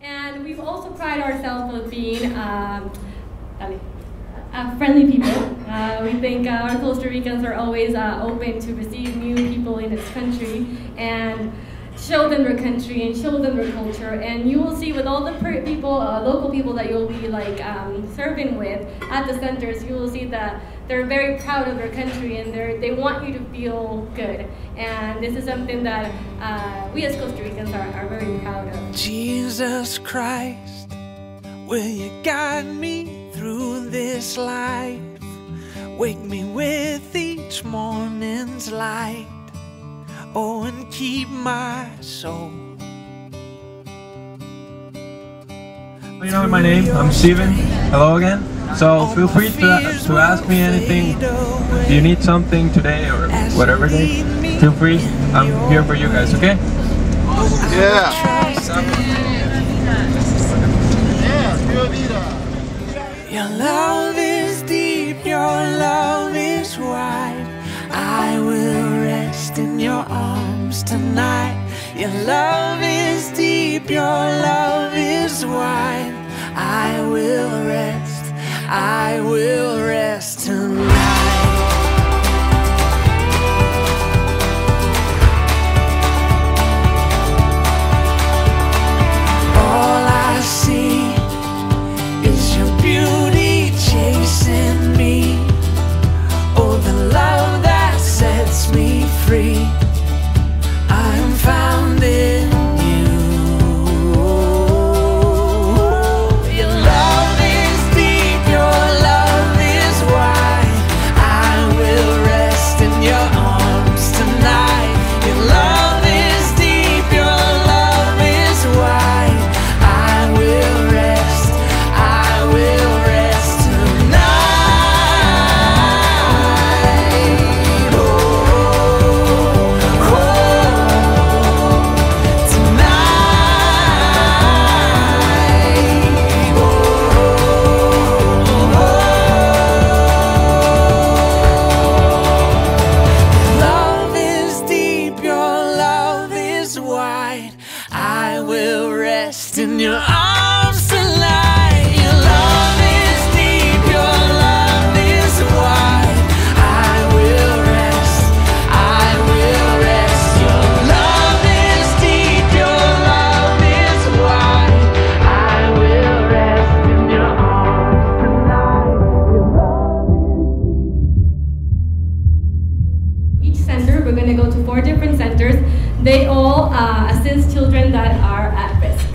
And we've also prided ourselves on being friendly people. We think our Costa Ricans are always open to receive new people in this country and show them their country and show them their culture. And you will see with all the people, local people that you'll be serving with at the centers, you will see that they're very proud of their country and they want you to feel good. And this is something that we as Costa Ricans are very proud of. Jesus Christ, will you guide me through this life? Wake me with each morning's light. Oh, and keep my soul. You know my name, I'm Steven. Hello again. So feel free to ask me anything. If you need something today or whatever day, feel free. I'm here for you guys, okay? Yeah. Your love is deep, your love is wide. I will rest in your arms tonight. Your love is deep, your love is wide. I will rest tonight. All I see is your beauty chasing me. Oh, the love that sets me free. I am found in you. Your love is deep, your love is wide. I will rest in your arms tonight. Your love is deep, your love is wide. I will rest tonight. Love is deep, your love is wide. I will rest in your arms tonight. Your love is deep, your love is wide. I will rest. Your love is deep, your love is wide. I will rest in your arms tonight. Your love is Each center, we're going to go to 4 different centers. They all assist children that are at risk.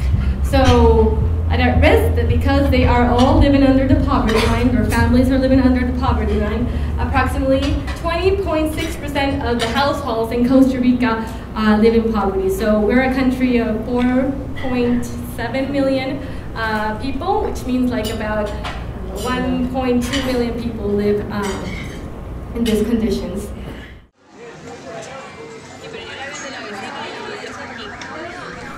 So, at risk because they are all living under the poverty line, their families are living under the poverty line. Approximately 20.6% of the households in Costa Rica live in poverty. So we're a country of 4.7 million people, which means like about 1.2 million people live in these conditions.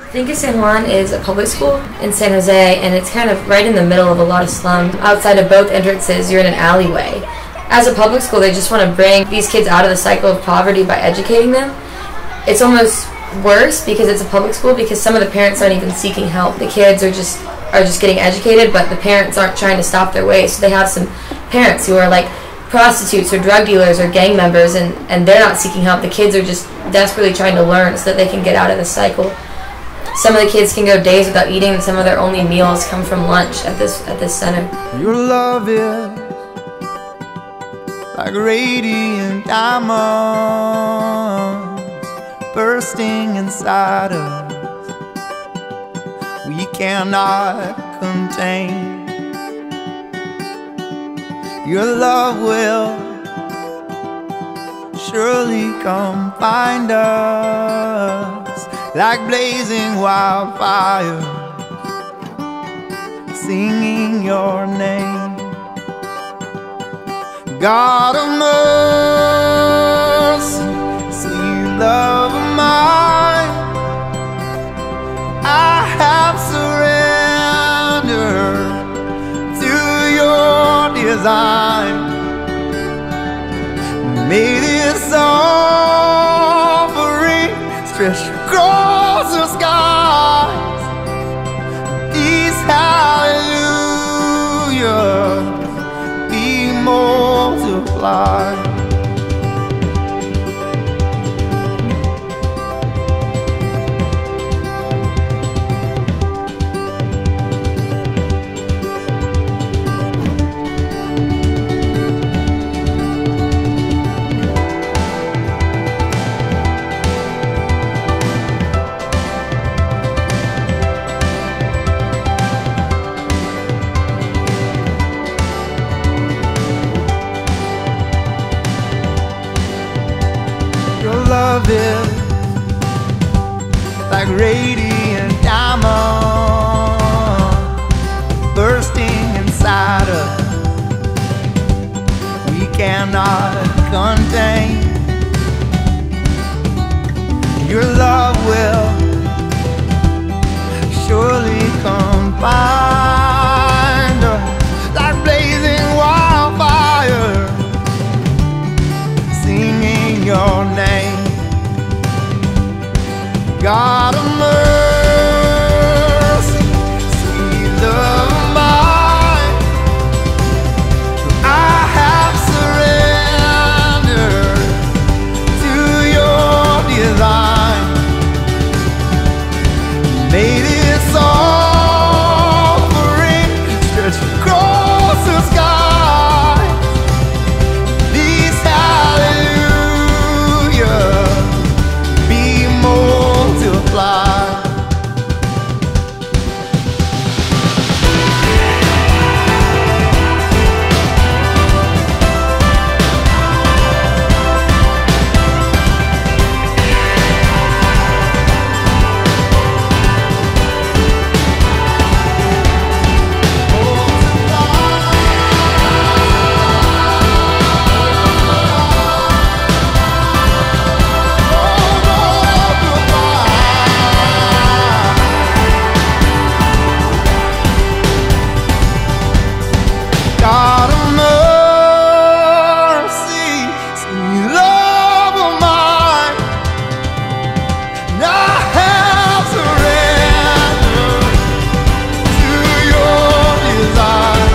I think San Juan is a public school in San Jose, and it's kind of right in the middle of a lot of slums. Outside of both entrances, you're in an alleyway. As a public school, they just want to bring these kids out of the cycle of poverty by educating them. It's almost worse because it's a public school because some of the parents aren't even seeking help. The kids are just getting educated, but the parents aren't trying to stop their ways. So they have some parents who are like prostitutes or drug dealers or gang members, and they're not seeking help. The kids are just desperately trying to learn so that they can get out of the cycle. Some of the kids can go days without eating, and some of their only meals come from lunch at this center. Your love is like radiant diamonds bursting inside us. We cannot contain. Your love will surely come find us. Like blazing wildfires, singing your name. God of mercy, sweet love of mine, I have surrendered to your design. May this offering stretch across the skies, radiant diamond bursting inside us. We cannot contain. Your love will surely combine like blazing wildfire, singing your name. God of mercy, sweet love of mine, I have surrendered to your design. May this offering stretch across the sky. These hallelujah be multiplied. God of mercy, sweet love of mine, and I have surrendered to your design.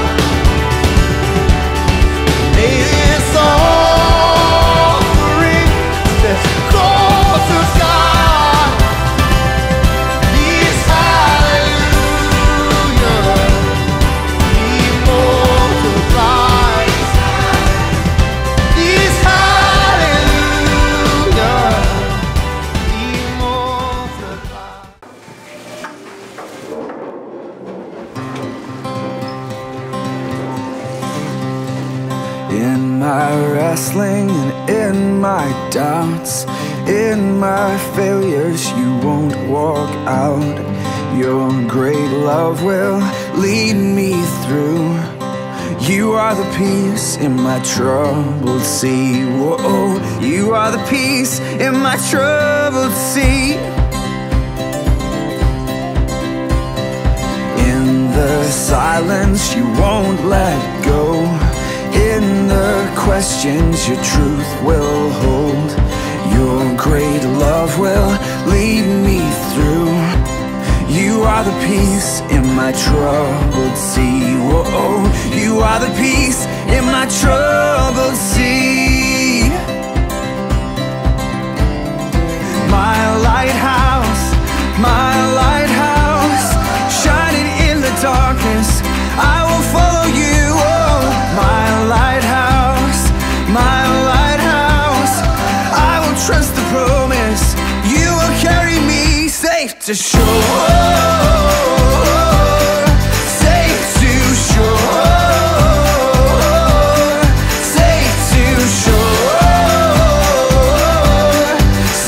May this offering stretch across the sky. These hallelujah be multiplied. These hallelujah be multiplied. In my wrestling and in my doubts, in my failures, you won't walk out. Your great love will lead me through. You are the peace in my troubled sea. Whoa, you are the peace in my troubled sea. In the silence, you won't let go. In the questions, your truth will hold. Your great love will lead me through. You are the peace in my troubled sea. Whoa, you are the peace in my troubled sea. My lighthouse, shining in the darkness, I will follow you. Oh, my lighthouse, I will trust the promise. You will carry me safe to shore. Safe to shore. Safe to shore.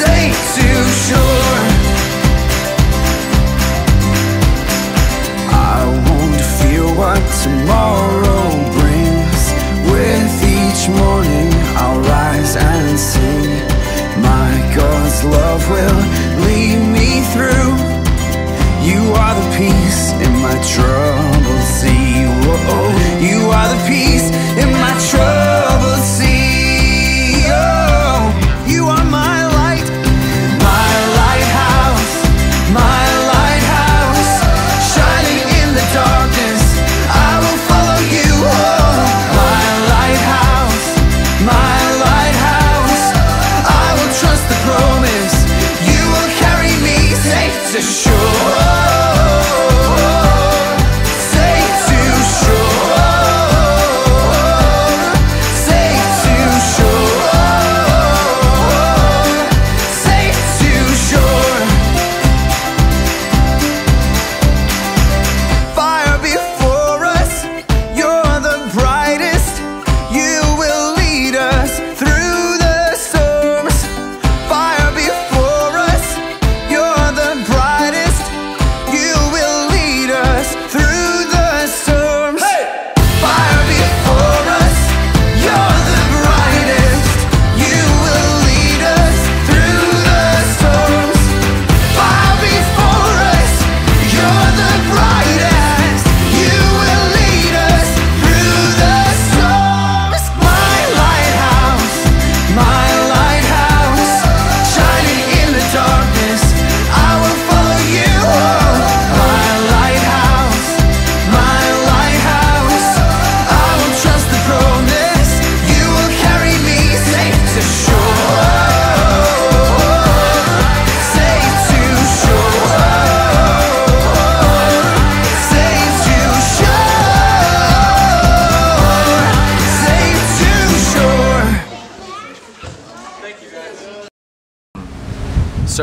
Safe to shore. I won't fear what tomorrow brings. With each morning I'll rise and sing. My God's love will lead me through. You are the peace in my troubled sea. Whoa, you are the peace in my troubled sea. Oh, you are my light, my lighthouse, shining in the darkness. I will follow.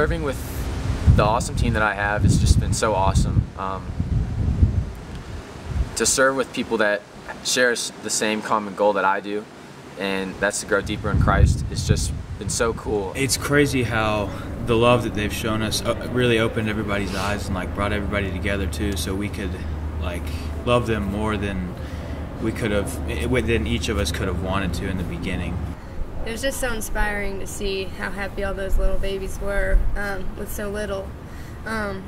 serving with the awesome team that I have has just been so awesome. To serve with people that share the same common goal that I do, and that's to grow deeper in Christ, it's just been so cool. It's crazy how the love that they've shown us really opened everybody's eyes and like brought everybody together too, so we could like love them more than we could have, than each of us could have wanted to in the beginning. It was just so inspiring to see how happy all those little babies were with so little. I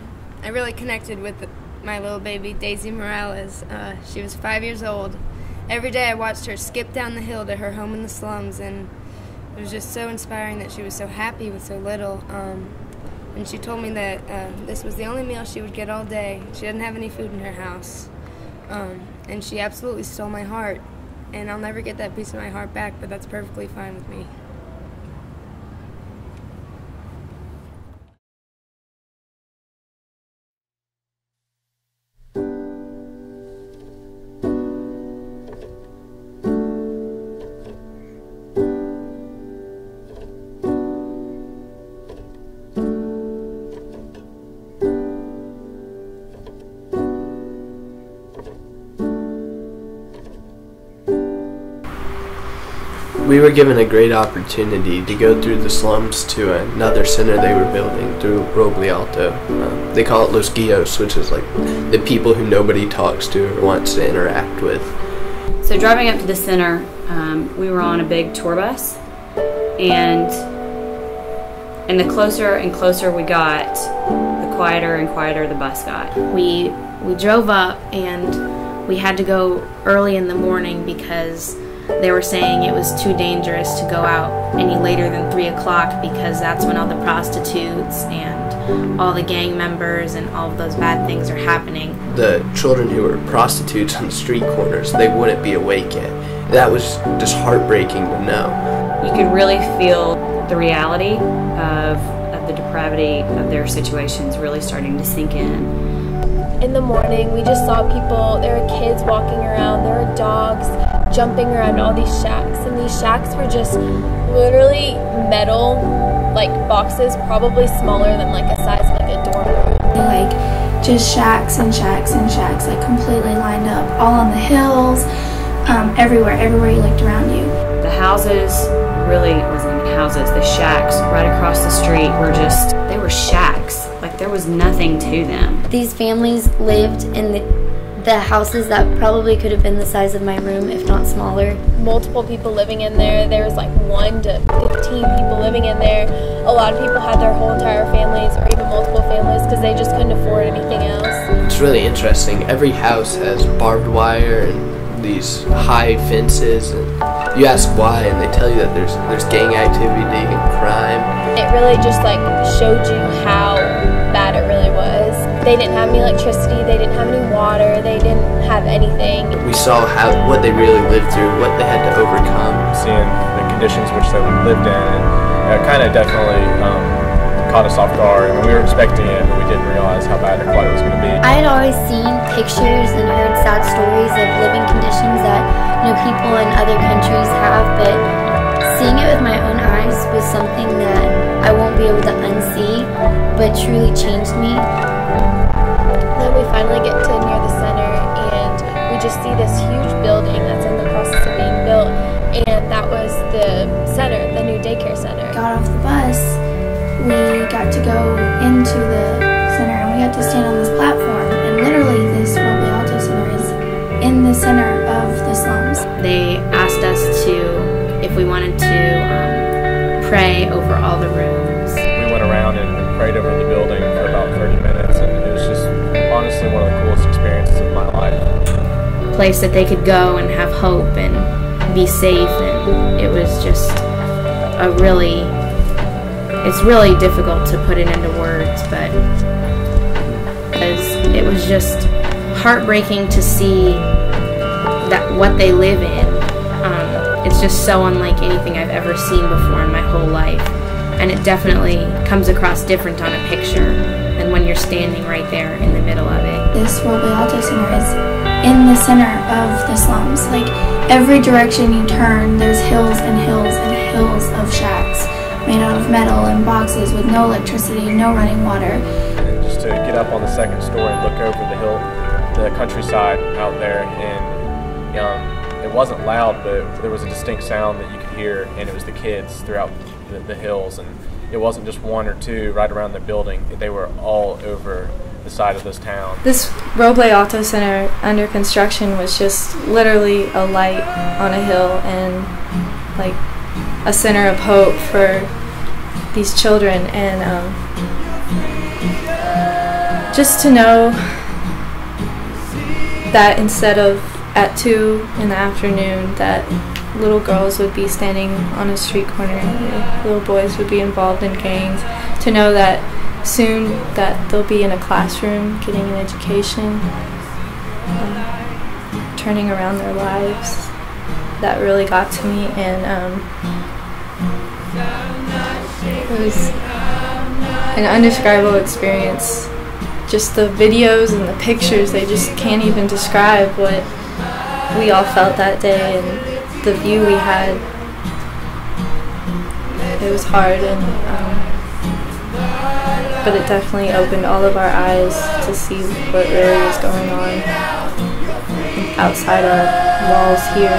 really connected with my little baby, Daisy Morales. She was 5 years old. Every day I watched her skip down the hill to her home in the slums, and it was just so inspiring that she was so happy with so little. And she told me that this was the only meal she would get all day. She didn't have any food in her house. And she absolutely stole my heart. And I'll never get that piece of my heart back, but that's perfectly fine with me. We were given a great opportunity to go through the slums to another center they were building through Roble Alto. They call it Los Guios, which is like the people who nobody talks to or wants to interact with. So driving up to the center, we were on a big tour bus, and the closer and closer we got, the quieter and quieter the bus got. We drove up, and we had to go early in the morning because they were saying it was too dangerous to go out any later than 3 o'clock because that's when all the prostitutes and all the gang members and all of those bad things are happening. The children who were prostitutes on the street corners, they wouldn't be awake yet. That was just heartbreaking to know. You could really feel the reality of the depravity of their situations really starting to sink in. In the morning, we just saw people, there were kids walking around, there were dogs jumping around all these shacks, and these shacks were just literally metal, like boxes, probably smaller than like a size of like a dorm room. Like just shacks and shacks and shacks, like completely lined up, all on the hills, everywhere you looked around you. The houses really wasn't even houses, the shacks right across the street were just, they were shacks. Like there was nothing to them. These families lived in the houses that probably could have been the size of my room, if not smaller. Multiple people living in there. There was like 1 to 15 people living in there. A lot of people had their whole entire families or even multiple families because they just couldn't afford anything else. It's really interesting. Every house has barbed wire and these high fences, and you ask why and they tell you that there's gang activity and crime. It really just like showed you how bad it really was. They didn't have any electricity, they didn't have any water, they didn't have anything. We saw what they really lived through, what they had to overcome. Seeing the conditions which they lived in, and it kind of definitely caught us off guard. I mean, we were expecting it, but we didn't realize how bad it was going to be. I had always seen pictures and heard sad stories of living conditions that people in other countries have, but seeing it with my own eyes was something that I won't be able to unsee, but truly changed me. Then we finally get to near the center, and we just see this huge building that's in the process of being built, and that was the center, the new daycare center. Got off the bus, we got to go into the center, and we got to stand on this platform, and literally this Roble Alto Center is in the center of the slums. They asked us if we wanted to pray over all the rooms. We went around and prayed over the building for about 30 minutes, and it was just honestly one of the coolest experiences of my life. A place that they could go and have hope and be safe, and it was just it's really difficult to put it into words, but it was just heartbreaking to see that what they live in. It's just so unlike anything I've ever seen before in my whole life, and it definitely comes across different on a picture than when you're standing right there in the middle of it. This Roble Alto Center is in the center of the slums. Like every direction you turn, there's hills and hills and hills of shacks. made out of metal and boxes with no electricity, no running water. And just to get up on the second story and look over the hill, the countryside out there, and it wasn't loud, but there was a distinct sound that you could hear, and it was the kids throughout the hills, and it wasn't just one or two right around the building, they were all over the side of this town. This Roble Alto Center under construction was just literally a light on a hill and like a center of hope for these children, and just to know that instead of at 2 in the afternoon that little girls would be standing on a street corner, little boys would be involved in gangs, to know that soon that they'll be in a classroom getting an education, turning around their lives, that really got to me. And it was an indescribable experience. Just the videos and the pictures, they just can't even describe what we all felt that day and the view we had. It was hard, and but it definitely opened all of our eyes to see what really is going on outside our walls here.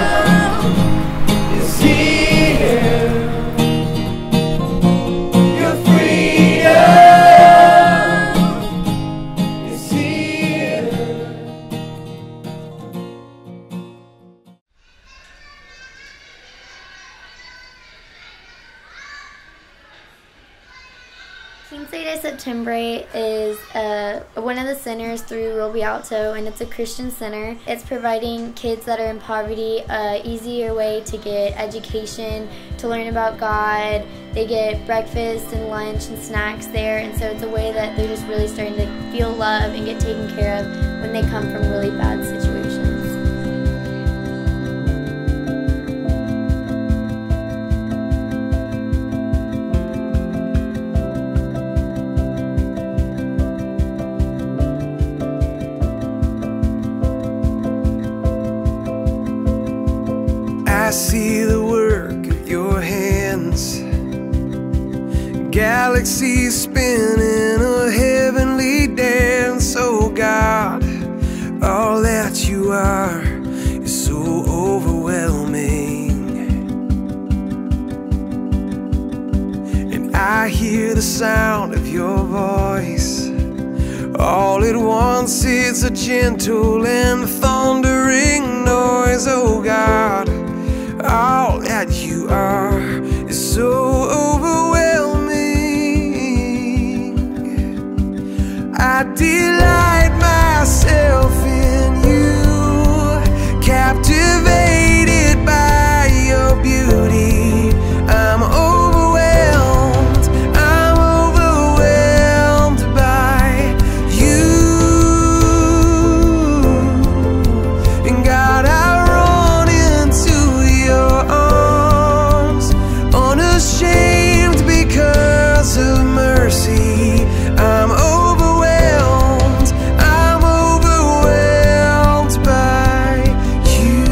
Insideout September is one of the centers through Roble Alto, and it's a Christian center. It's providing kids that are in poverty an easier way to get education, to learn about God. They get breakfast and lunch and snacks there, and so it's a way that they're just really starting to feel love and get taken care of when they come from really bad situations. I see the work of your hands, galaxies spinning a heavenly dance. Oh God, all that you are is so overwhelming. And I hear the sound of your voice. All at once it's a gentle and thundering noise. Oh God, all that you are is so overwhelming. I delight myself in you, captivated by your beauty. I'm overwhelmed by you. And God, I run into your arms, unashamed because of mercy. I'm overwhelmed by you.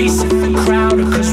face of a crowd, or cause